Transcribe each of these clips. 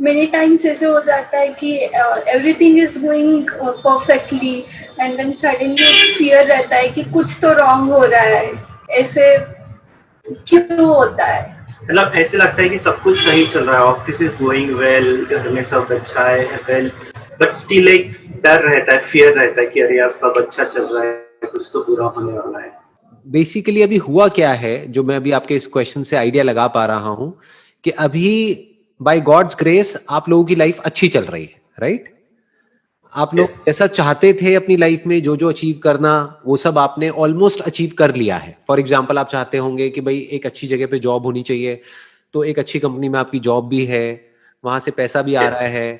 Many times ऐसे हो जाता है कि everything is going perfectly and then suddenly fear रहता है कि कुछ तो रॉन्ग हो रहा है, ऐसे क्यों होता है? मतलब ऐसे लगता है कि सब कुछ सही चल रहा है, ऑफिस इज गोइंग वेल, घर में सब अच्छा है वेल, बट स्टिल एक डर रहता है, फियर रहता है कि अरे यार सब अच्छा चल रहा है, कुछ तो बुरा होने वाला है। बेसिकली अभी हुआ क्या है, जो मैं अभी आपके इस क्वेश्चन से आइडिया लगा पा रहा हूं कि अभी बाय गॉड्स ग्रेस आप लोगों की लाइफ अच्छी चल रही है, राइट? आप लोग जैसा चाहते थे अपनी लाइफ में जो जो अचीव करना, वो सब आपने ऑलमोस्ट अचीव कर लिया है। फॉर एग्जाम्पल, आप चाहते होंगे कि भाई एक अच्छी जगह पे जॉब होनी चाहिए, तो एक अच्छी कंपनी में आपकी जॉब भी है, वहां से पैसा भी आ रहा है,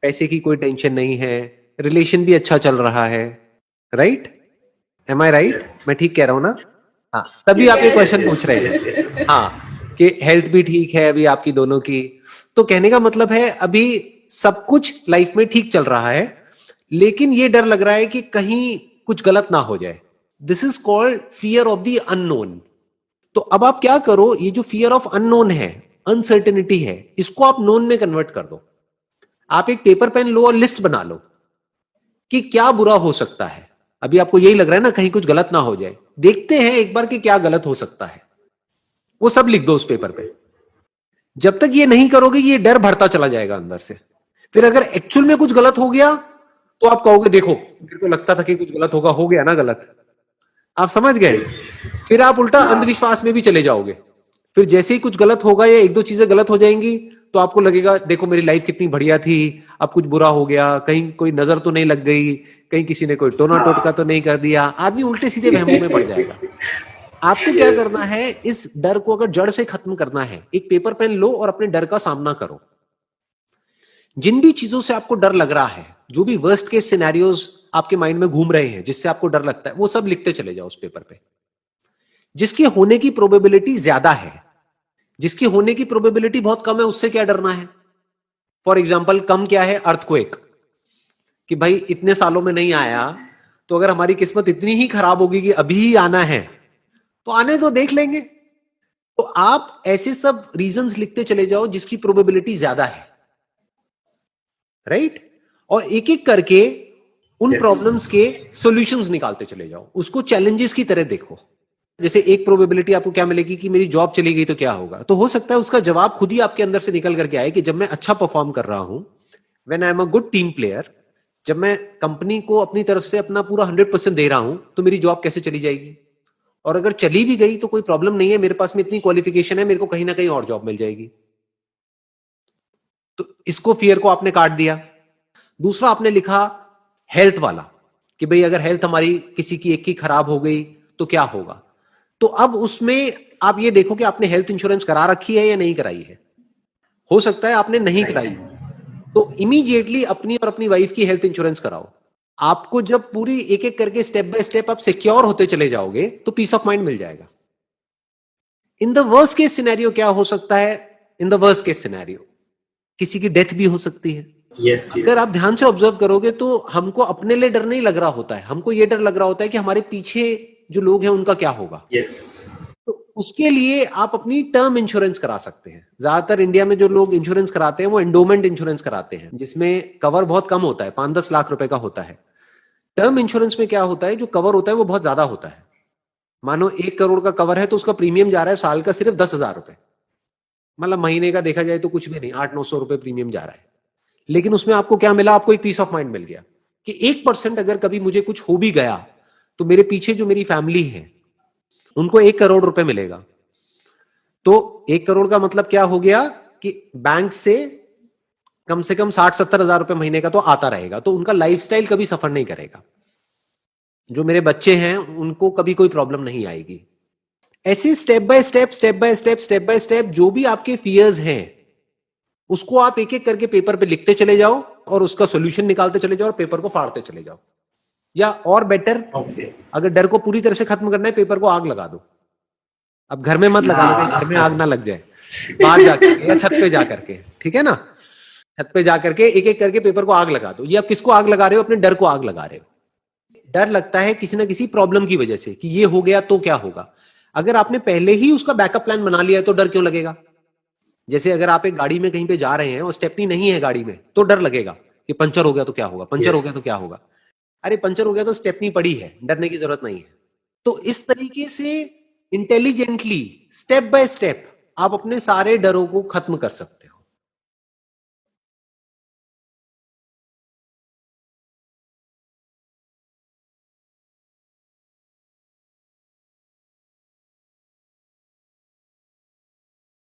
पैसे की कोई टेंशन नहीं है, रिलेशन भी अच्छा चल रहा है, राइट? एम आई राइट? मैं ठीक कह रहा हूं ना? हाँ, तभी आप ये क्वेश्चन पूछ रहे थे। हाँ, कि हेल्थ भी ठीक है अभी आपकी दोनों की। तो कहने का मतलब है अभी सब कुछ लाइफ में ठीक चल रहा है, लेकिन ये डर लग रहा है कि कहीं कुछ गलत ना हो जाए। This is called fear of the unknown. तो अब आप क्या करो, ये जो फियर ऑफ अननोन है, अनसर्टेनिटी है, इसको आप नोन में कन्वर्ट कर दो। आप एक पेपर पेन लो और लिस्ट बना लो कि क्या बुरा हो सकता है। अभी आपको यही लग रहा है ना कहीं कुछ गलत ना हो जाए, देखते हैं एक बार कि क्या गलत हो सकता है, वो सब लिख दो उस पेपर पे। जब तक ये नहीं करोगे ये डर बढ़ता चला जाएगा अंदर से। फिर अगर एक्चुअल में कुछ गलत हो गया तो आप कहोगे देखो मेरे को लगता था कि कुछ गलत होगा, हो गया ना गलत। आप समझ गए? फिर आप उल्टा अंधविश्वास में भी चले जाओगे। फिर जैसे ही कुछ गलत होगा या एक दो चीजें गलत हो जाएंगी तो आपको लगेगा देखो मेरी लाइफ कितनी बढ़िया थी, अब कुछ बुरा हो गया, कहीं कोई नजर तो नहीं लग गई, कहीं किसी ने कोई टोना टोटका तो नहीं कर दिया। आदमी उल्टे सीधे वहमों में पड़ जाएगा। आपको क्या करना है, इस डर को अगर जड़ से खत्म करना है, एक पेपर पेन लो और अपने डर का सामना करो। जिन भी चीजों से आपको डर लग रहा है, जो भी वर्स्ट केस सिनेरियोज आपके माइंड में घूम रहे हैं जिससे आपको डर लगता है, वो सब लिखते चले जाओ उस पेपर पे। जिसके होने की प्रोबेबिलिटी ज्यादा है, जिसकी होने की प्रोबेबिलिटी बहुत कम है, उससे क्या डरना है। फॉर एग्जाम्पल, कम क्या है? अर्थक्वेक, कि भाई इतने सालों में नहीं आया, तो अगर हमारी किस्मत इतनी ही खराब होगी कि अभी ही आना है तो आने तो देख लेंगे। तो आप ऐसे सब रीजंस लिखते चले जाओ जिसकी प्रोबेबिलिटी ज्यादा है, राइट? और एक एक करके उन प्रॉब्लम्स के सॉल्यूशंस निकालते चले जाओ, उसको चैलेंजेस की तरह देखो। जैसे एक प्रोबेबिलिटी आपको क्या मिलेगी कि मेरी जॉब चली गई तो क्या होगा, तो हो सकता है उसका जवाब खुद ही आपके अंदर से निकल करके आए कि जब मैं अच्छा परफॉर्म कर रहा हूं, when I am a good team player, जब मैं कंपनी को अपनी तरफ से अपना पूरा 100% दे रहा हूं, तो मेरी जॉब कैसे चली जाएगी। और अगर चली भी गई तो कोई प्रॉब्लम नहीं है, मेरे पास में इतनी क्वालिफिकेशन है, मेरे को कहीं ना कहीं और जॉब मिल जाएगी। तो इसको, फियर को आपने काट दिया। दूसरा आपने लिखा हेल्थ वाला, कि भाई अगर हेल्थ हमारी किसी की एक की खराब हो गई तो क्या होगा। तो अब उसमें आप ये देखो कि आपने हेल्थ इंश्योरेंस करा रखी है या नहीं कराई है। हो सकता है आपने नहीं कराई, तो इमीडिएटली अपनी और अपनी वाइफ की हेल्थ इंश्योरेंस कराओ। आपको जब पूरी एक एक करके स्टेप बाय स्टेप आप सिक्योर होते चले जाओगे तो पीस ऑफ माइंड मिल जाएगा। In the worst case scenario क्या हो सकता है? In the worst case scenario किसी की डेथ भी हो सकती है। अगर आप ध्यान से ऑब्जर्व करोगे तो हमको अपने लिए डर नहीं लग रहा होता है, हमको ये डर लग रहा होता है कि हमारे पीछे जो लोग हैं उनका क्या होगा। तो उसके लिए आप अपनी टर्म इंश्योरेंस करा सकते हैं। ज्यादातर इंडिया में जो लोग इंश्योरेंस कराते हैं वो एंडोमेंट इंश्योरेंस कराते हैं, जिसमें कवर बहुत कम होता है, 5-10 लाख रुपए का होता है। टर्म इंश्योरेंस में क्या होता है, जो कवर होता है वो बहुत ज्यादा होता है। मानो 1 करोड़ का कवर है तो उसका प्रीमियम जा रहा है साल का सिर्फ 10,000 रुपए, मतलब महीने का देखा जाए तो कुछ भी नहीं, 800-900 रुपए प्रीमियम जा रहा है। लेकिन उसमें आपको क्या मिला? आपको एक पीस ऑफ माइंड मिल गया कि 1% अगर कभी मुझे कुछ हो भी गया तो मेरे पीछे जो मेरी फैमिली है उनको 1 करोड़ रुपए मिलेगा। तो 1 करोड़ का मतलब क्या हो गया कि बैंक से कम 60-70 हजार रुपए महीने का तो आता रहेगा, तो उनका लाइफस्टाइल कभी सफर नहीं करेगा। जो मेरे बच्चे हैं उनको कभी कोई प्रॉब्लम नहीं आएगी। ऐसे स्टेप बाय स्टेप जो भी आपके फियर्स हैं उसको आप एक एक करके पेपर पे लिखते चले जाओ और उसका सॉल्यूशन निकालते चले जाओ और पेपर को फाड़ते चले जाओ। या और बेटर, अगर डर को पूरी तरह से खत्म करना है, पेपर को आग लगा दो। अब घर में मत लगाना, घर में आग ना लग जाए, बाहर जाकर या छत पे जाकर के, ठीक है ना? छत पे जाकर के एक एक करके पेपर को आग लगा दो। ये आप किसको आग लगा रहे हो? अपने डर को आग लगा रहे हो। डर लगता है किसी ना किसी प्रॉब्लम की वजह से कि ये हो गया तो क्या होगा। अगर आपने पहले ही उसका बैकअप प्लान बना लिया है तो डर क्यों लगेगा? जैसे अगर आप एक गाड़ी में कहीं पे जा रहे हैं और स्टेपनी नहीं है गाड़ी में, तो डर लगेगा कि पंचर हो गया तो क्या होगा, पंचर हो गया तो क्या होगा। अरे पंचर हो गया तो स्टेपनी पड़ी है, डरने की जरूरत नहीं है। तो इस तरीके से इंटेलिजेंटली स्टेप बाय स्टेप आप अपने सारे डरों को खत्म कर सकते हो।